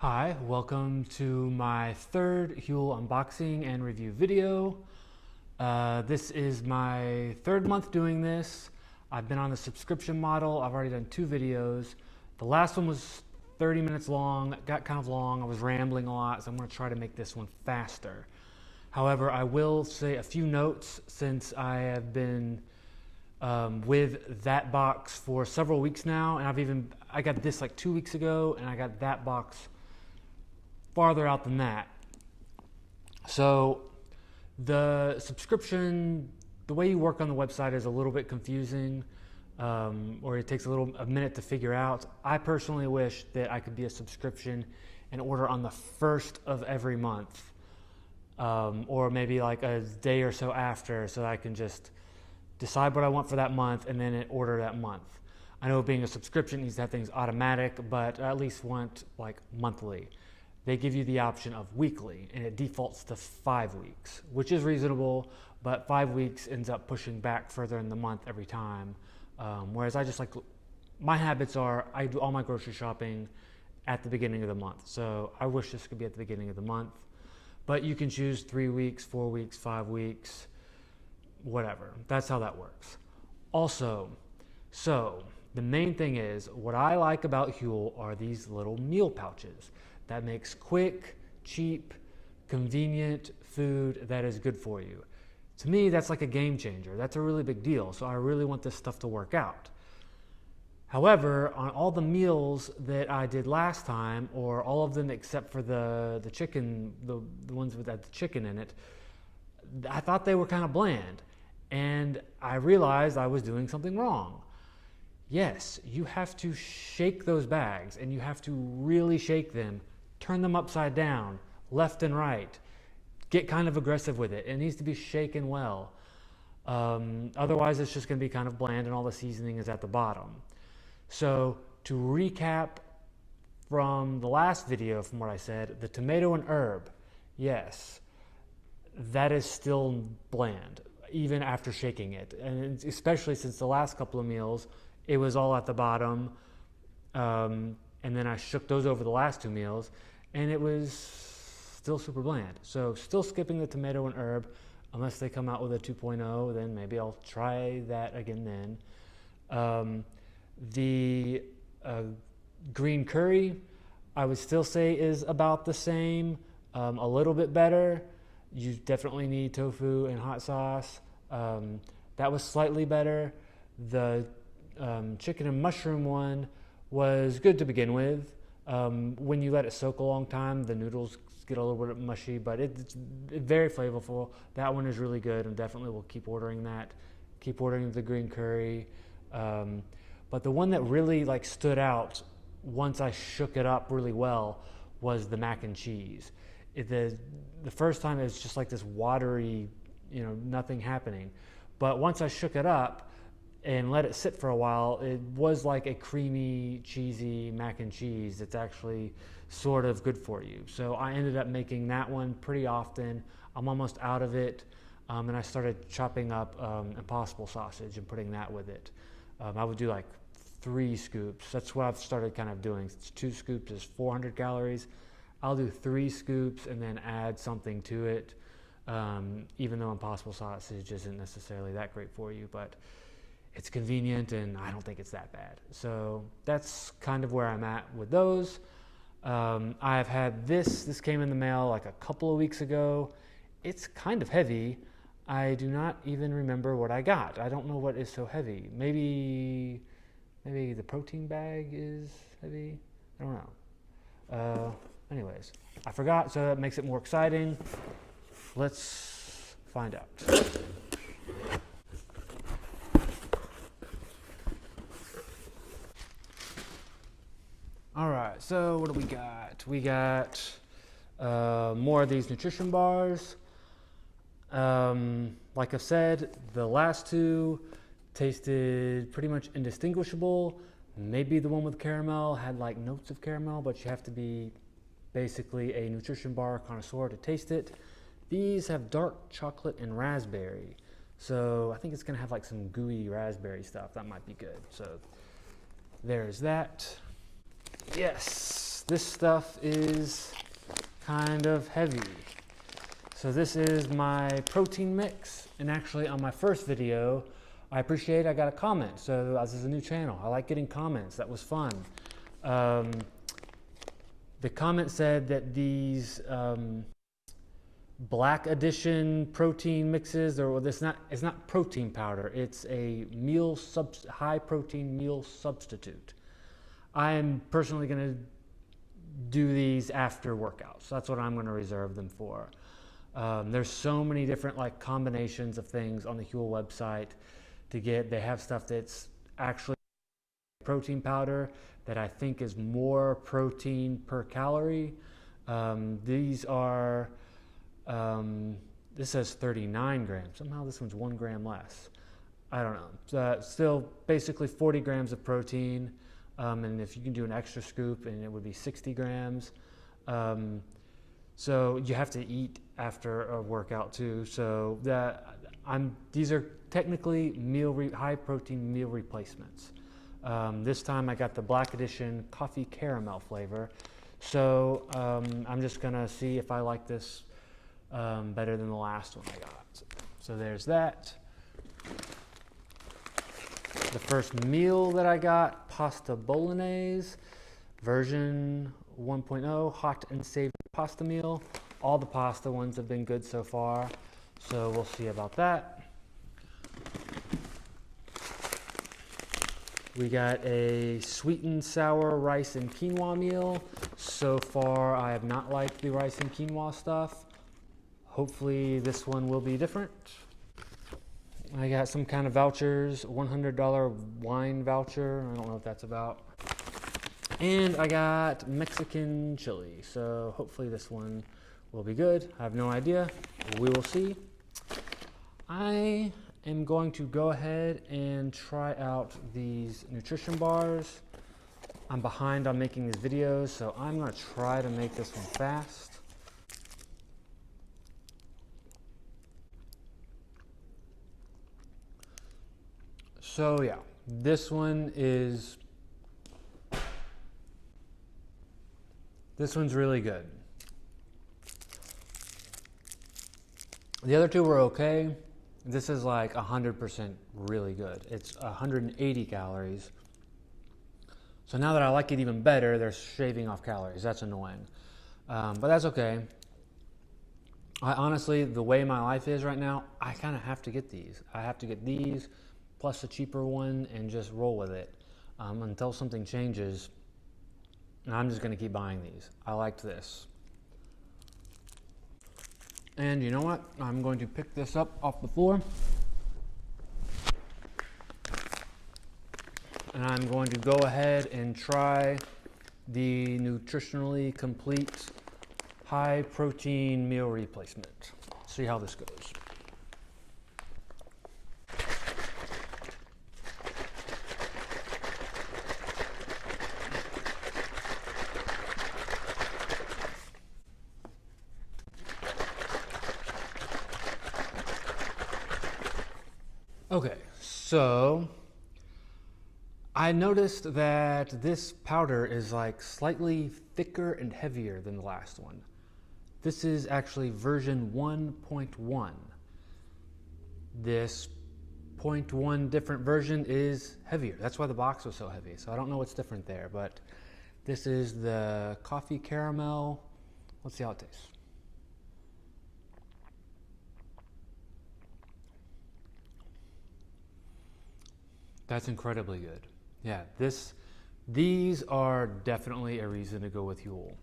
Hi, welcome to my third Huel unboxing and review video. This is my third month doing this. I've been on the subscription model. I've already done 2 videos. The last one was 30 minutes long, got kind of long. I was rambling a lot, so I'm going to try to make this one faster. However, I will say a few notes since I have been with that box for several weeks now, and I got this like 2 weeks ago, and I got that box farther out than that. So the subscription, the way you work on the website is a little bit confusing, or it takes a minute to figure out. I personally wish that I could be a subscription and order on the first of every month, or maybe like a day or so after, so that I can just decide what I want for that month and then order that month. I know being a subscription needs to have things automatic, but I at least want like monthly. They give you the option of weekly, and it defaults to 5 weeks, which is reasonable, but 5 weeks ends up pushing back further in the month every time. Whereas my habits are, I do all my grocery shopping at the beginning of the month. So I wish this could be at the beginning of the month, but you can choose 3 weeks, 4 weeks, 5 weeks, whatever. That's how that works. Also, so the main thing is, what I like about Huel are these little meal pouches. That makes quick, cheap, convenient food that is good for you. To me, that's like a game changer. That's a really big deal. So I really want this stuff to work out. However, on all the meals that I did last time, or all of them except for the chicken, the ones with the chicken in it, I thought they were kind of bland. And I realized I was doing something wrong. Yes, you have to shake those bags, and you have to really shake them. Turn them upside down, left and right. Get kind of aggressive with it. It needs to be shaken well. Otherwise, it's just going to be kind of bland, and all the seasoning is at the bottom. So to recap from the last video, from what I said, the tomato and herb, yes, that is still bland, even after shaking it. And especially since the last couple of meals, it was all at the bottom. And then I shook those over the last 2 meals, and it was still super bland. So still skipping the tomato and herb, unless they come out with a 2.0, then maybe I'll try that again then. The green curry, I would still say is about the same, a little bit better. You definitely need tofu and hot sauce. That was slightly better. The chicken and mushroom one was good to begin with. When you let it soak a long time, the noodles get a little bit mushy, but it's very flavorful. That one is really good, and definitely will keep ordering that. Keep ordering the green curry. But the one that really stood out once I shook it up really well was the mac and cheese. The first time it was just like this watery, nothing happening. But once I shook it up and let it sit for a while, it was like a creamy, cheesy mac and cheese that's actually sort of good for you. So I ended up making that one pretty often. I'm almost out of it, and I started chopping up Impossible sausage and putting that with it. I would do like 3 scoops. That's what I've started kind of doing. 2 scoops is 400 calories. I'll do 3 scoops and then add something to it, even though Impossible sausage isn't necessarily that great for you, but it's convenient, and I don't think it's that bad. So that's kind of where I'm at with those. I've had this came in the mail like a couple of weeks ago. It's kind of heavy. I do not even remember what I got. I don't know what is so heavy. Maybe the protein bag is heavy. I don't know. Anyways, I forgot, so that makes it more exciting. Let's find out. All right, so what do we got? We got more of these nutrition bars. Like I said, the last 2 tasted pretty much indistinguishable. Maybe the one with caramel had like notes of caramel, but you have to be basically a nutrition bar connoisseur to taste it. These have dark chocolate and raspberry. So I think it's gonna have like some gooey raspberry stuff. That might be good. So there's that. Yes, this stuff is kind of heavy. So this is my protein mix, and actually on my first video, I got a comment. So this is a new channel. I like getting comments. That was fun. The comment said that these Black Edition protein mixes, or it's not protein powder. It's a high protein meal substitute. I am personally going to do these after workouts. That's what I'm going to reserve them for. There's so many different like combinations of things on the Huel website to get. They have stuff that's actually protein powder that I think is more protein per calorie. These are, this says 39 grams. Somehow this one's 1 gram less. I don't know. So still basically 40 grams of protein. And if you can do an extra scoop, and it would be 60 grams. So you have to eat after a workout too. So these are technically high protein meal replacements. This time I got the Black Edition coffee caramel flavor. So I'm just gonna see if I like this better than the last one I got. So there's that. The first meal that I got, pasta bolognese, version 1.0, hot and savory pasta meal. All the pasta ones have been good so far, so we'll see about that. We got a sweet and sour rice and quinoa meal. So far, I have not liked the rice and quinoa stuff. Hopefully this one will be different. I got some kind of vouchers, $100 wine voucher. I don't know what that's about. And I got Mexican chili. So hopefully this one will be good. I have no idea. We will see. I am going to go ahead and try out these nutrition bars. I'm behind on making these videos, so I'm going to try to make this one fast. So yeah, this one's really good. The other two were okay. This is like 100% really good. It's 180 calories. So now that I like it even better, they're shaving off calories. That's annoying. But that's okay. I honestly, the way my life is right now, I kind of have to get these. I have to get these plus a cheaper one and just roll with it until something changes. And I'm just going to keep buying these. I liked this. And you know what? I'm going to pick this up off the floor. And I'm going to go ahead and try the nutritionally complete high protein meal replacement. See how this goes. Okay, so I noticed that this powder is like slightly thicker and heavier than the last one. This is actually version 1.1. This 0.1 different version is heavier. That's why the box was so heavy. So I don't know what's different there, but this is the coffee caramel. Let's see how it tastes. That's incredibly good. Yeah, these are definitely a reason to go with Huel.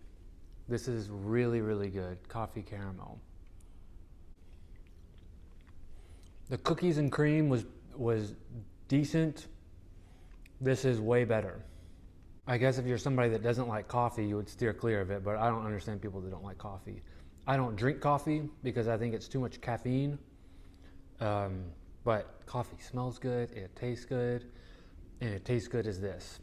This is really, really good. Coffee caramel. The cookies and cream was decent. This is way better. I guess if you're somebody that doesn't like coffee, you would steer clear of it, but I don't understand people that don't like coffee. I don't drink coffee because I think it's too much caffeine. But coffee smells good, it tastes good, and it tastes good as this.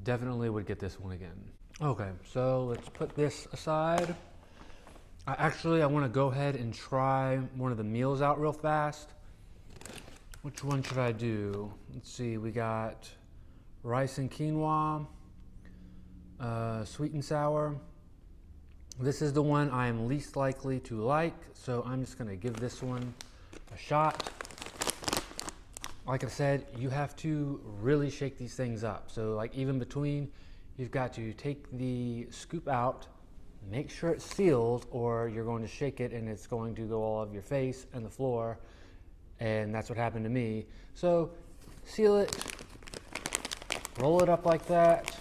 Definitely would get this one again. Okay, so let's put this aside. I want to go ahead and try one of the meals out real fast. Which one should I do? Let's see, we got rice and quinoa, sweet and sour. This is the one I am least likely to like, so I'm just gonna give this one a shot. Like I said, you have to really shake these things up. So like even between, you've got to take the scoop out, make sure it's sealed, or you're going to shake it and it's going to go all over your face and the floor. And that's what happened to me. So seal it, roll it up like that.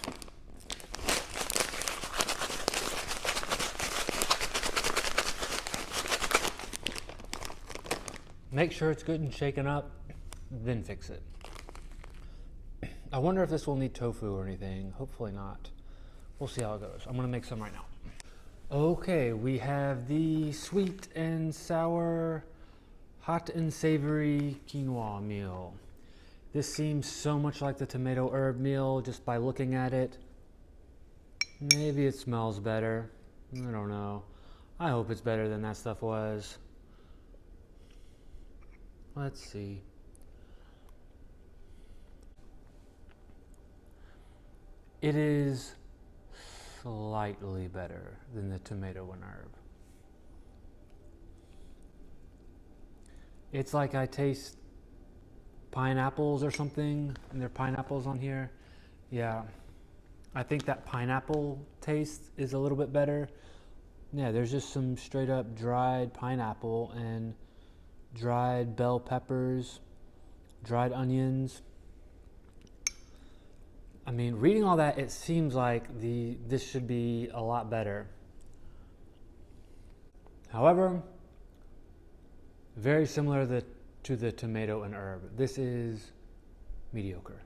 Make sure it's good and shaken up, then fix it. I wonder if this will need tofu or anything. Hopefully not. We'll see how it goes. I'm gonna make some right now. Okay, we have the sweet and sour, hot and savory quinoa meal. This seems so much like the tomato herb meal just by looking at it. Maybe it smells better. I don't know. I hope it's better than that stuff was. Let's see. It is slightly better than the tomato and herb. It's like I taste pineapples or something, and there are pineapples on here. Yeah, I think that pineapple taste is a little bit better. Yeah, there's just some straight up dried pineapple and dried bell peppers, dried onions. I mean, reading all that, it seems like this should be a lot better. However, very similar to the tomato and herb. This is mediocre.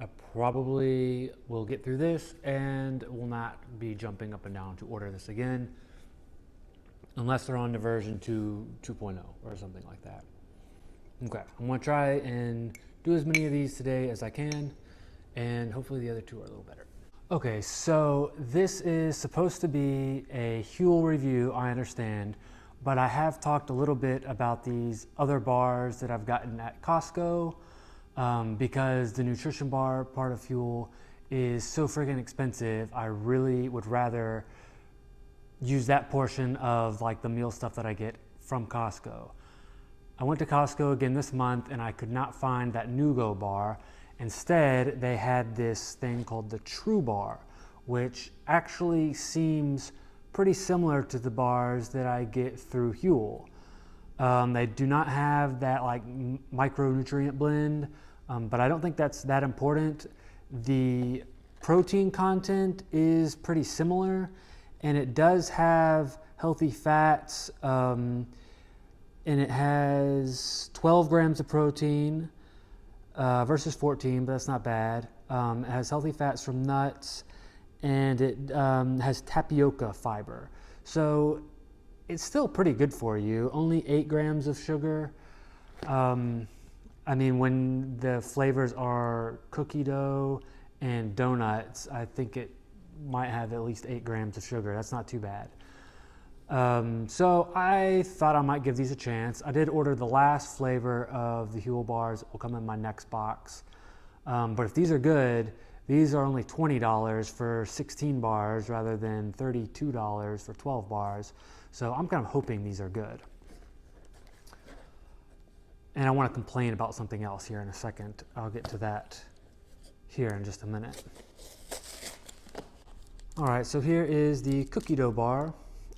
I probably will get through this and will not be jumping up and down to order this again, unless they're on to version 2.0 or something like that. Okay, I'm gonna try and do as many of these today as I can, and hopefully the other two are a little better. Okay, so this is supposed to be a Huel review, I understand, but I have talked a little bit about these other bars that I've gotten at Costco, because the nutrition bar part of Huel is so freaking expensive. I really would rather use that portion of like the meal stuff that I get from Costco. I went to Costco again this month and I could not find that Nugo bar. Instead, they had this thing called the True Bar, which actually seems pretty similar to the bars that I get through Huel. They do not have that like micronutrient blend, but I don't think that's that important. The protein content is pretty similar, and it does have healthy fats, and it has 12 grams of protein versus 14, but that's not bad. It has healthy fats from nuts, and it has tapioca fiber. So it's still pretty good for you. Only 8 grams of sugar. I mean, when the flavors are cookie dough and donuts, I think it might have at least 8 grams of sugar. That's not too bad. So I thought I might give these a chance. I did order the last flavor of the Huel bars. It will come in my next box. But if these are good, these are only $20 for 16 bars rather than $32 for 12 bars. So I'm kind of hoping these are good. And I want to complain about something else here in a second. I'll get to that here in just a minute. All right, so here is the cookie dough bar.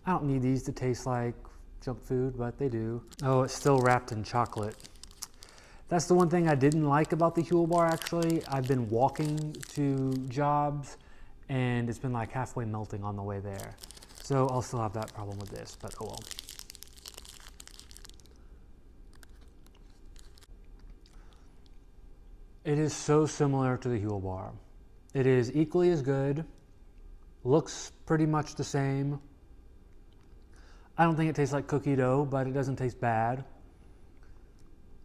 I don't need these to taste like junk food, but they do. Oh, it's still wrapped in chocolate. That's the one thing I didn't like about the Huel bar, actually. I've been walking to jobs, and it's been like halfway melting on the way there. So I'll still have that problem with this, but oh well. It is so similar to the Huel bar. It is equally as good, looks pretty much the same. I don't think it tastes like cookie dough, but it doesn't taste bad.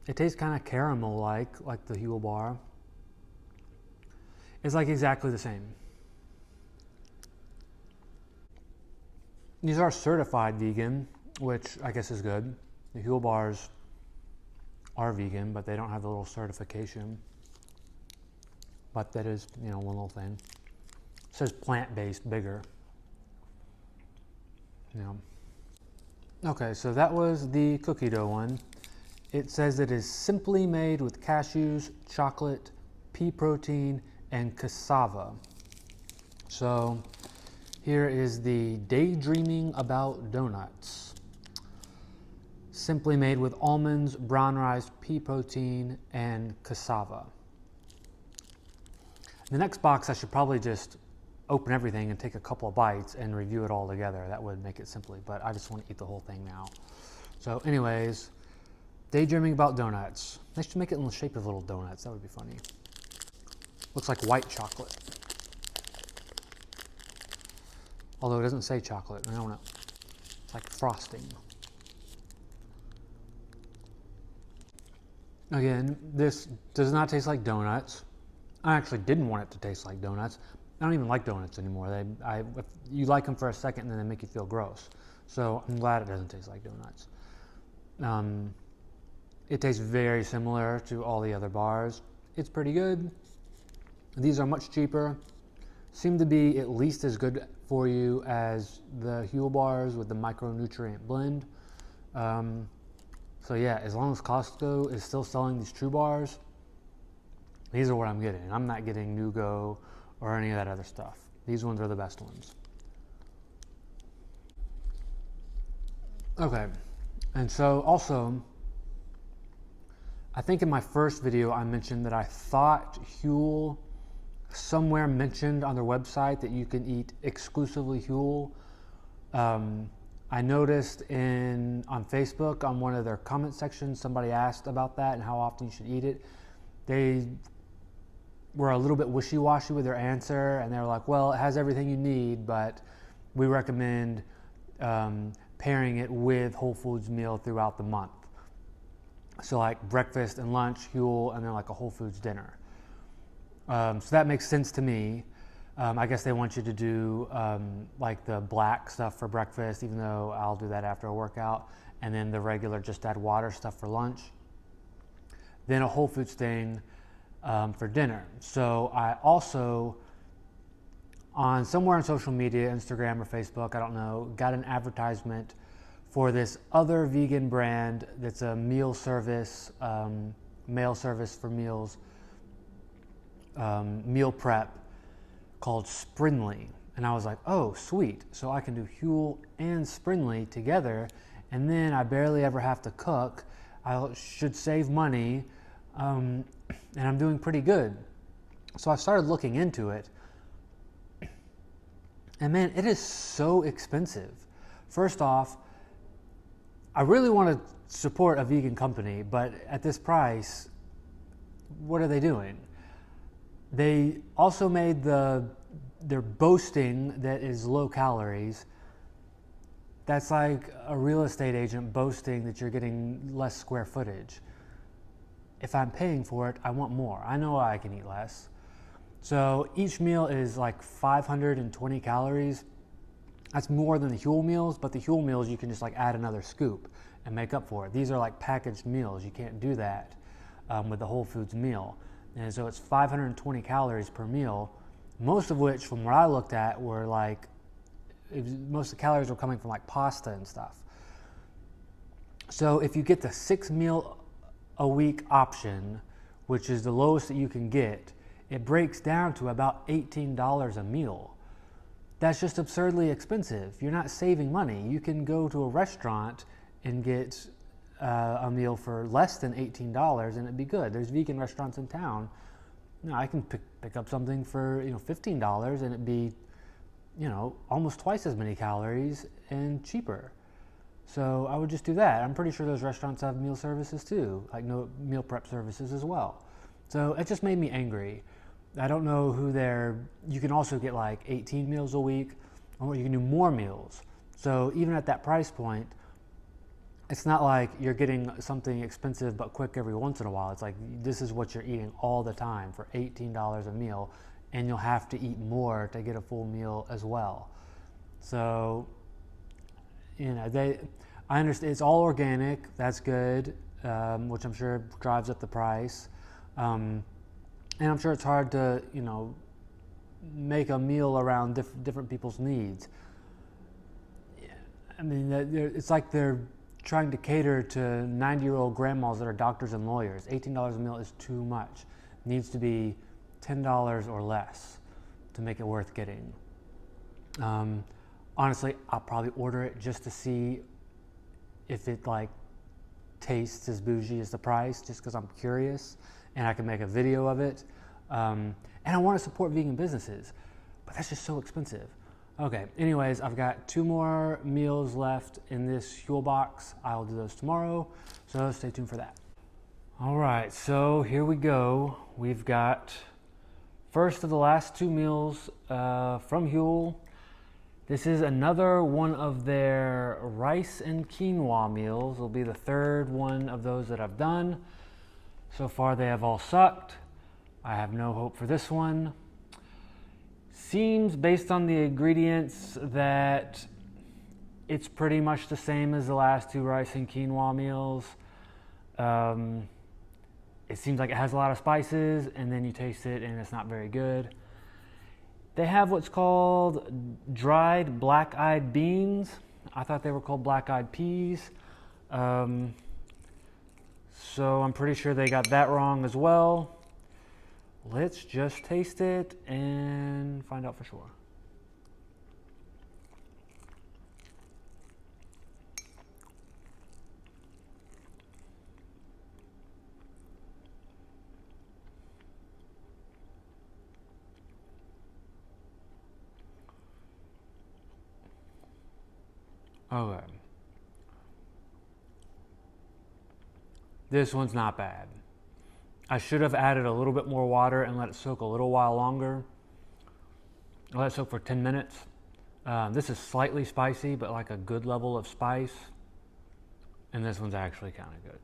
It tastes kind of caramel-like the Huel bar. It's like exactly the same. These are certified vegan, which I guess is good. The Huel bars are vegan, but they don't have the little certification. But that is, one little thing. It says plant-based bigger. Okay, so that was the cookie dough one. It says it is simply made with cashews, chocolate, pea protein, and cassava. So here is the Daydreaming About Donuts. Simply made with almonds, brown rice, pea protein, and cassava. The next box I should probably just open everything and take a couple of bites and review it all together. That would make it simply, but I just want to eat the whole thing now. So anyways, Daydreaming About Donuts. They should make it in the shape of little donuts. That would be funny. Looks like white chocolate. Although it doesn't say chocolate. I don't know. It's like frosting. Again, this does not taste like donuts. I actually didn't want it to taste like donuts. I don't even like donuts anymore. If you like them for a second and then they make you feel gross. So I'm glad it doesn't taste like donuts. It tastes very similar to all the other bars. It's pretty good. These are much cheaper. Seem to be at least as good for you as the Huel bars with the micronutrient blend. So yeah, as long as Costco is still selling these True bars, these are what I'm getting. I'm not getting Nugo or any of that other stuff. These ones are the best ones. Okay, and so also, I think in my first video I mentioned that I thought Huel somewhere mentioned on their website that you can eat exclusively Huel. I noticed on Facebook on one of their comment sections, somebody asked about that and how often you should eat it. They were a little bit wishy-washy with their answer, and they were like, well, it has everything you need, but we recommend pairing it with Whole Foods meal throughout the month. So like breakfast and lunch, Huel, and then like a Whole Foods dinner. So that makes sense to me. I guess they want you to do like the black stuff for breakfast, even though I'll do that after a workout, and then the regular just add water stuff for lunch. Then a Whole Foods thing for dinner. So I also, somewhere on social media, Instagram or Facebook, I don't know, got an advertisement for this other vegan brand that's a meal service, mail service for meals, meal prep, called Sprinly. And I was like, oh, sweet. So I can do Huel and Sprinly together, and then I barely ever have to cook. I should save money, and I'm doing pretty good. So I started looking into it, and man, it is so expensive. First off, I really want to support a vegan company, but at this price, what are they doing? They also made they're boasting that is low calories. That's like a real estate agent boasting that you're getting less square footage. If I'm paying for it, I want more. I know I can eat less. So each meal is like 520 calories. That's more than the Huel meals, but the Huel meals you can just like add another scoop and make up for it. These are like packaged meals. You can't do that with the Whole Foods meal. And so it's 520 calories per meal, most of which, from what I looked at, were like, most of the calories were coming from like pasta and stuff. So if you get the 6 meal a week option, which is the lowest that you can get, it breaks down to about $18 a meal. That's just absurdly expensive. You're not saving money. You can go to a restaurant and get a meal for less than $18 and it'd be good. There's vegan restaurants in town. I can pick up something for $15 and it'd be almost twice as many calories and cheaper. So I would just do that. I'm pretty sure those restaurants have meal services too, like no meal prep services as well. So it just made me angry. I don't know you can also get like 18 meals a week, or you can do more meals. So even at that price point, it's not like you're getting something expensive but quick every once in a while. It's like this is what you're eating all the time for $18 a meal, and you'll have to eat more to get a full meal as well. So, I understand it's all organic. That's good. which I'm sure drives up the price. And I'm sure it's hard to, make a meal around different people's needs. I mean, it's like they're trying to cater to 90-year-old grandmas that are doctors and lawyers. $18 a meal is too much. It needs to be $10 or less to make it worth getting. Honestly, I'll probably order it just to see if it tastes as bougie as the price, just because I'm curious and I can make a video of it. And I want to support vegan businesses, but that's just so expensive. Okay, anyways, I've got 2 more meals left in this Huel box. I'll do those tomorrow, so stay tuned for that. All right, so here we go. We've got first of the last 2 meals from Huel. This is another one of their rice and quinoa meals. It'll be the 3rd one of those that I've done. So far they have all sucked. I have no hope for this one. Seems based on the ingredients that it's pretty much the same as the last 2 rice and quinoa meals. It seems like it has a lot of spices, and then you taste it and it's not very good. They have what's called dried black-eyed beans. I thought they were called black-eyed peas. So I'm pretty sure they got that wrong as well. Let's just taste it and find out for sure. Okay. This one's not bad. I should have added a little bit more water and let it soak a little while longer. Let it soak for 10 minutes. This is slightly spicy, but like a good level of spice. And this one's actually kind of good.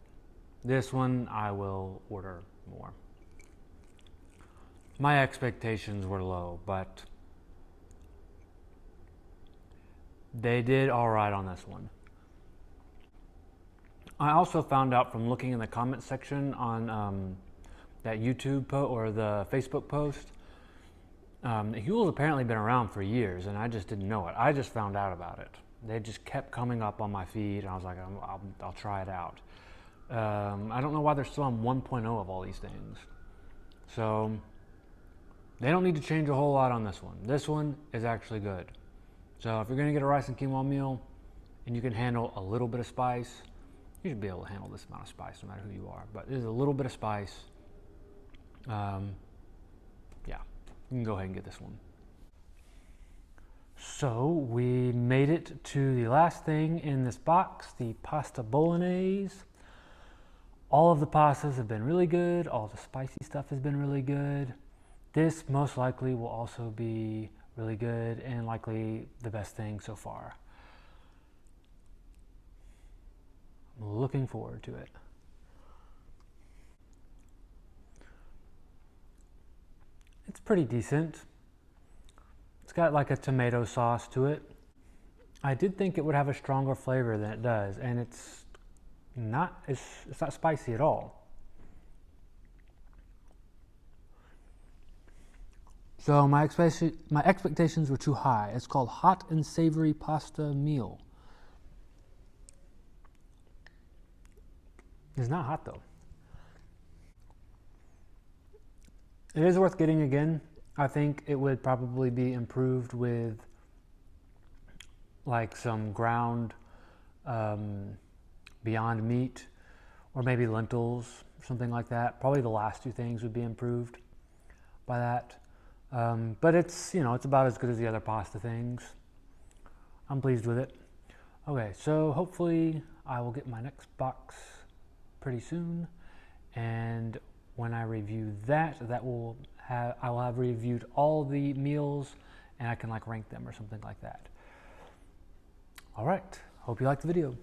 This one I will order more. My expectations were low, but they did all right on this one. I also found out from looking in the comment section on that YouTube or the Facebook post, Huel's apparently been around for years, and I just didn't know it. I just found out about it. They just kept coming up on my feed, and I was like, I'll try it out. I don't know why they're still on 1.0 of all these things. So they don't need to change a whole lot on this one. This one is actually good. So if you're gonna get a rice and quinoa meal and you can handle a little bit of spice, you should be able to handle this amount of spice no matter who you are. But there's a little bit of spice. Yeah, you can go ahead and get this one. So we made it to the last thing in this box, the pasta bolognese. All of the pastas have been really good. All the spicy stuff has been really good. This most likely will also be really good and likely the best thing so far. I'm looking forward to it. It's pretty decent. It's got like a tomato sauce to it. I did think it would have a stronger flavor than it does, and it's not spicy at all. So my expectations were too high. It's called hot and savory pasta meal. It's not hot though. It is worth getting again. I think it would probably be improved with like some ground Beyond Meat or maybe lentils, something like that. Probably the last 2 things would be improved by that. But it's, it's about as good as the other pasta things. I'm pleased with it. Okay, so hopefully I will get my next box pretty soon, and when I review that, I will have reviewed all the meals, and I can rank them or something like that. All right, hope you liked the video.